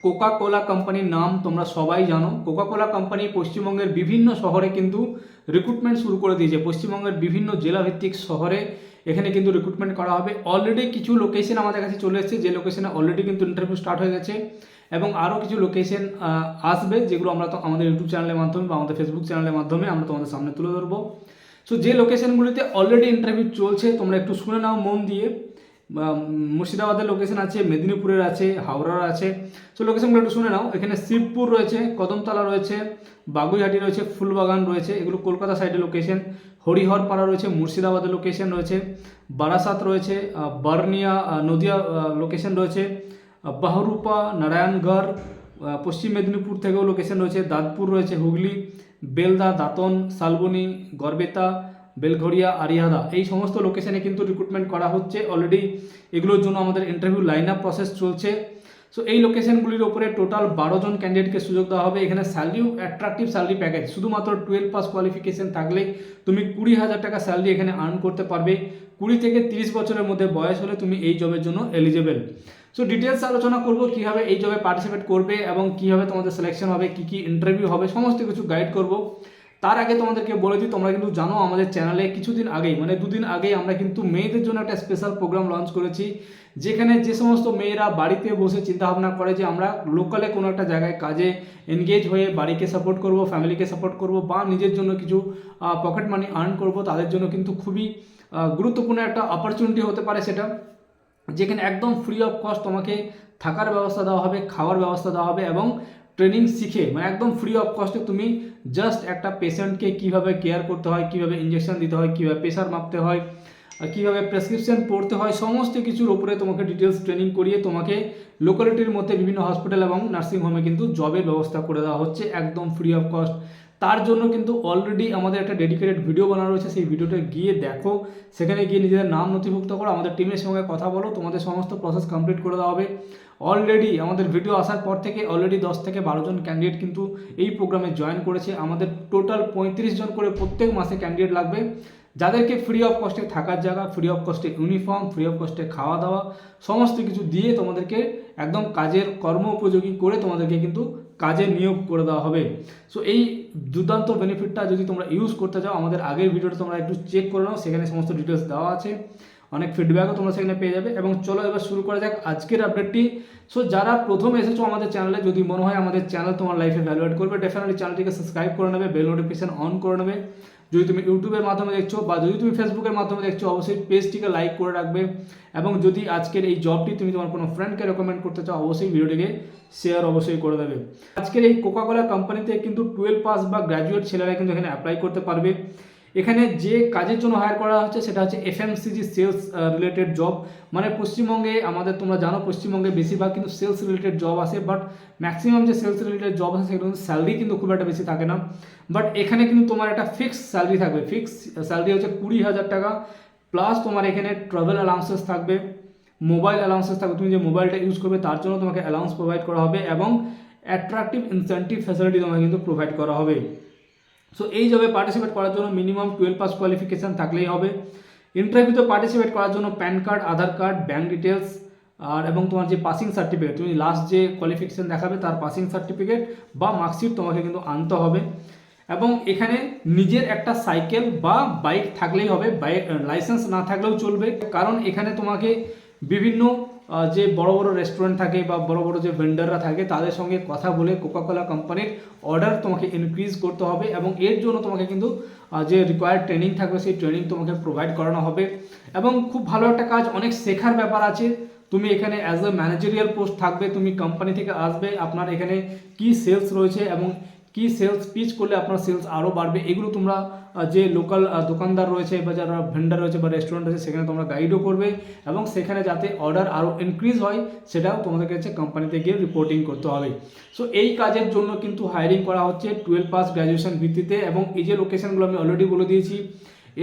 Coca কোলা কোম্পানির নাম তোমরা সবাই জানো। কোকা কোলা কোম্পানি পশ্চিমবঙ্গের বিভিন্ন শহরে কিন্তু রিক্রুটমেন্ট শুরু করে দিয়েছে। পশ্চিমবঙ্গের বিভিন্ন জেলাভিত্তিক শহরে এখানে কিন্তু রিক্রুটমেন্ট করা হবে। অলরেডি কিছু লোকেশন আমাদের কাছে চলে এসেছে, যে লোকেশনে অলরেডি কিন্তু ইন্টারভিউ স্টার্ট হয়ে গেছে এবং আরও কিছু লোকেশন আসবে, যেগুলো আমরা তো আমাদের ইউটিউব চ্যানেলের মাধ্যমে বা আমাদের ফেসবুক চ্যানেলের মাধ্যমে আমরা তোমাদের সামনে তুলে ধরবো। সো যে লোকেশনগুলিতে অলরেডি ইন্টারভিউ চলছে তোমরা একটু শুনে নাও মন দিয়ে। মুর্শিদাবাদের লোকেশন আছে, মেদিনীপুরের আছে, হাওড়ার আছে। সো লোকেশনগুলো একটু শুনে নাও। এখানে শিবপুর রয়েছে, কদমতলা রয়েছে, বাগুইহাটি রয়েছে, ফুলবাগান রয়েছে, এগুলো কলকাতা সাইডে লোকেশন। হরিহরপাড়া রয়েছে, মুর্শিদাবাদের লোকেশন রয়েছে। বারাসাত রয়েছে, বার্নিয়া নদিয়া লোকেশন রয়েছে। বাহরুপা, নারায়ণগড় পশ্চিম মেদিনীপুর থেকেও লোকেশন রয়েছে। দাঁতপুর রয়েছে, হুগলি, বেলদা, দাঁতন, শালবনী, গড়বেতা, বেলঘড়িয়া, আরিয়াদা, এই সমস্ত লোকেশনে কিন্তু রিক্রুটমেন্ট করা হচ্ছে অলরেডি। এগুলোর জন্য আমাদের ইন্টারভিউ লাইন আপ প্রসেস চলছে। সো এই লোকেশনগুলির ওপরে টোটাল 12 জন ক্যান্ডিডেটকে সুযোগ দেওয়া হবে। এখানে স্যালারিও অ্যাট্রাকটিভ স্যালারি প্যাকেজ, শুধুমাত্র 12 পাস কোয়ালিফিকেশন থাকলে তুমি 20,000 টাকা স্যালারি এখানে আর্ন করতে পারবে। 20 থেকে 30 বছরের মধ্যে বয়স হলে তুমি এই জবের জন্য এলিজেবল। সো ডিটেলস আলোচনা করবো কীভাবে এই জবে পার্টিসিপেট করবে এবং কীভাবে তোমাদের সিলেকশন হবে, কী কী ইন্টারভিউ হবে, সমস্ত কিছু গাইড করব। তার আগে তোমাদেরকে বলে দিই, তোমরা কিন্তু জানো আমাদের চ্যানেলে কিছুদিন আগেই, মানে দুদিন আগেই আমরা কিন্তু মেয়েদের জন্য একটা স্পেশাল প্রোগ্রাম লঞ্চ করেছি, যেখানে যে সমস্ত মেয়েরা বাড়িতে বসে চিন্তাভাবনা করে যে আমরা লোকালে কোনো একটা জায়গায় কাজে এনগেজ হয়ে বাড়িকে সাপোর্ট করব, ফ্যামিলিকে সাপোর্ট করব বা নিজের জন্য কিছু পকেট মানি আর্ন করব, তাদের জন্য কিন্তু খুবই গুরুত্বপূর্ণ একটা অপরচুনিটি হতে পারে সেটা, যেখানে একদম ফ্রি অফ কস্ট তোমাকে থাকার ব্যবস্থা দেওয়া হবে, খাওয়ার ব্যবস্থা দেওয়া হবে এবং ট্রেনিং শিখে, মানে একদম ফ্রি অফ কস্টে তুমি জাস্ট একটা পেশেন্টকে কীভাবে কেয়ার করতে হয়, কীভাবে ইঞ্জেকশন দিতে হয়, কীভাবে প্রেশার মাপতে হয়, কীভাবে প্রেসক্রিপশন পড়তে হয়, সমস্ত কিছুর ওপরে তোমাকে ডিটেলস ট্রেনিং করিয়ে তোমাকে লোকালিটির মধ্যে বিভিন্ন হসপিটাল এবং নার্সিংহোমে কিন্তু জবের ব্যবস্থা করে দেওয়া হচ্ছে একদম ফ্রি অফ কস্ট। তার জন্য কিন্তু অলরেডি আমাদের একটা ডেডিকেটেড ভিডিও বানানো রয়েছে, সেই ভিডিওটা গিয়ে দেখো, সেখানে গিয়ে নিজেদের নাম নথিভুক্ত করো, আমাদের টিমের সঙ্গে কথা বলো, তোমাদের সমস্ত প্রসেস কমপ্লিট করে দেওয়া হবে। অলরেডি আমাদের ভিডিও আসার পর থেকে অলরেডি 10 থেকে 12 জন ক্যান্ডিডেট কিন্তু এই প্রোগ্রামে জয়েন করেছে। আমাদের টোটাল 35 জন করে প্রত্যেক মাসে ক্যান্ডিডেট লাগবে, যাদেরকে ফ্রি অফ কস্টে থাকার জায়গা, ফ্রি অফ কস্টে ইউনিফর্ম, ফ্রি অফ কস্টে খাওয়া দাওয়া, সমস্ত কিছু দিয়ে তোমাদেরকে একদম কাজের কর্ম উপযোগী করে তোমাদেরকে কিন্তু কাজে নিয়োগ করে দেওয়া হবে। সো এই দুর্দান্ত বেনিফিটটা যদি তোমরা ইউজ করতে চাও, আমাদের আগের ভিডিওটা তোমরা একটু চেক করে নাও, সেখানে সমস্ত ডিটেলস দেওয়া আছে, অনেক ফিডব্যাকও তোমরা সেখানে পেয়ে যাবে। এবং চলো এবার শুরু করা যাক আজকের আপডেটটি। সো যারা প্রথম এসেছো আমাদের চ্যানেলে, যদি মনে হয় আমাদের চ্যানেল তোমার লাইফে ভ্যালু অ্যাড করবে, ডেফিনেটলি চ্যানেলটিকে সাবস্ক্রাইব করে নেবে, বেল নোটিফিকেশন অন করে নেবে। যদি তুমি ইউটিউবের মাধ্যমে দেখছো বা যদি তুমি ফেসবুকের মাধ্যমে দেখছো, অবশ্যই পেজটিকে লাইক করে রাখবে। এবং যদি আজকের এই জবটি তুমি তোমার কোনো ফ্রেন্ডকে রেকমেন্ড করতে চাও, অবশ্যই ভিডিওটিকে শেয়ার অবশ্যই করে দেবে। আজকের এই কোকা কোলা কোম্পানিতে কিন্তু 12 পাস বা গ্র্যাজুয়েট ছেলেরা কিন্তু এখানে অ্যাপ্লাই করতে পারবে। এখানে যে কাজের জন্য হায়ার করা হচ্ছে সেটা হচ্ছে এফএমসিজি সেলস রিলেটেড জব। মানে পশ্চিমবঙ্গে আমাদের, তোমরা জানো পশ্চিমবঙ্গে বেশিরভাগ কিন্তু সেলস রিলেটেড জব আসে, বাট ম্যাক্সিমাম যে সেলস রিলেটেড জব আছে সেগুলো কিন্তু স্যালারি কিন্তু খুব একটা বেশি থাকে না। বাট এখানে কিন্তু তোমার একটা ফিক্সড স্যালারি থাকবে, ফিক্সড স্যালারি হচ্ছে 20,000 টাকা, প্লাস তোমার এখানে ট্রাভেল অ্যালাউন্সেস থাকবে, মোবাইল অ্যালাউন্সেস থাকবে, তুমি যে মোবাইলটা ইউজ করবে তার জন্য তোমাকে অ্যালাউন্স প্রোভাইড করা হবে এবং অ্যাট্রাকটিভ ইনসেন্টিভ ফ্যাসিলিটি তোমাকে কিন্তু প্রোভাইড করা হবে। সো এই জবে পার্টিসিপেট করার জন্য মিনিমাম 12 পাস কোয়ালিফিকেশান থাকলেই হবে। ইন্টারভিউতে পার্টিসিপেট করার জন্য প্যান কার্ড, আধার কার্ড, ব্যাঙ্ক ডিটেলস আর এবং তোমার যে পাসিং সার্টিফিকেট, তুমি লাস্ট যে কোয়ালিফিকেশান দেখাবে তার পাসিং সার্টিফিকেট বা মার্কশিট তোমাকে কিন্তু আনতে হবে। এবং এখানে নিজের একটা সাইকেল বা বাইক থাকলেই হবে, বাইক লাইসেন্স না থাকলেও চলবে, কারণ এখানে তোমাকে বিভিন্ন যে বড় বড় রেস্টুরেন্ট থাকে বা বড় বড় যে ভেন্ডাররা থাকে তাদের সঙ্গে কথা বলে কোকা কোলা কোম্পানির অর্ডার তোমাকে ইনক্রিজ করতে হবে এবং এর জন্য তোমাকে কিন্তু যে রিকোয়ার্ড ট্রেনিং থাকবে সেই ট্রেনিং তোমাকে প্রোভাইড করানো হবে। এবং খুব ভালো একটা কাজ, অনেক শেখার ব্যাপার আছে। তুমি এখানে অ্যাজ এ ম্যানেজারিয়াল পোস্ট থাকবে, তুমি কোম্পানি থেকে আসবে, আপনার এখানে কি সেলস রয়েছে এবং কি সেলস পিচ করলে আপনার সেলস আরও বাড়বে, এগুলো তোমরা যে লোকাল দোকানদার রয়েছে বা যারা ভেন্ডার রয়েছে বা রেস্টুরেন্ট রয়েছে সেখানে তোমরা গাইডও করবে এবং সেখানে যাতে অর্ডার আরও ইনক্রিজ হয় সেটাও তোমাদের কাছে কোম্পানিতে গিয়ে রিপোর্টিং করতে হবে। সো এই কাজের জন্য কিন্তু হায়ারিং করা হচ্ছে 12 পাস গ্র্যাজুয়েশন ভিত্তিতে। এবং এই যে লোকেশনগুলো আমি অলরেডি বলে দিয়েছি,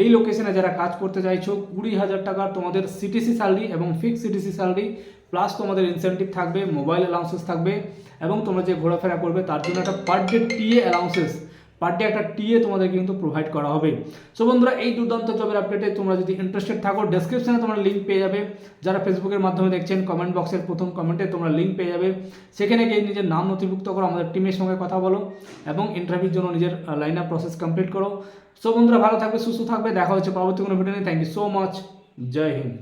এই লোকেশনে যারা কাজ করতে চাইছো 20,000 টাকা তোমাদের সিটিসি স্যালারি এবং ফিক্সড সিটিসি স্যালারি, প্লাস তোমাদের ইনসেন্টিভ থাকবে, মোবাইল অ্যালাউন্সেস থাকবে এবং তোমরা যে ঘোরাফেরা করবে তার জন্য একটা per day TA allowances per day একটা টিএ তোমাদের কিন্তু প্রোভাইড করা হবে। সো বন্ধুরা, এই দুর্দান্ত জবের আপডেটে তোমরা যদি ইন্টারেস্টেড থাকো, ডেসক্রিপশনে তোমরা লিঙ্ক পেয়ে যাবে। যারা ফেসবুকের মাধ্যমে দেখছেন, কমেন্ট বক্সের প্রথম কমেন্টে তোমরা লিঙ্ক পেয়ে যাবে। সেখানে গিয়ে নিজের নাম নথিভুক্ত করো, আমাদের টিমের সঙ্গে কথা বলো এবং ইন্টারভিউর জন্য নিজের লাইন আপ প্রসেস কমপ্লিট করো। সো বন্ধুরা, ভালো থাকবে, সুস্থ থাকবে, দেখা হচ্ছে পরবর্তী কোনো ভিডিও নিয়ে। থ্যাংক ইউ সো মাচ, জয় হিন্দ।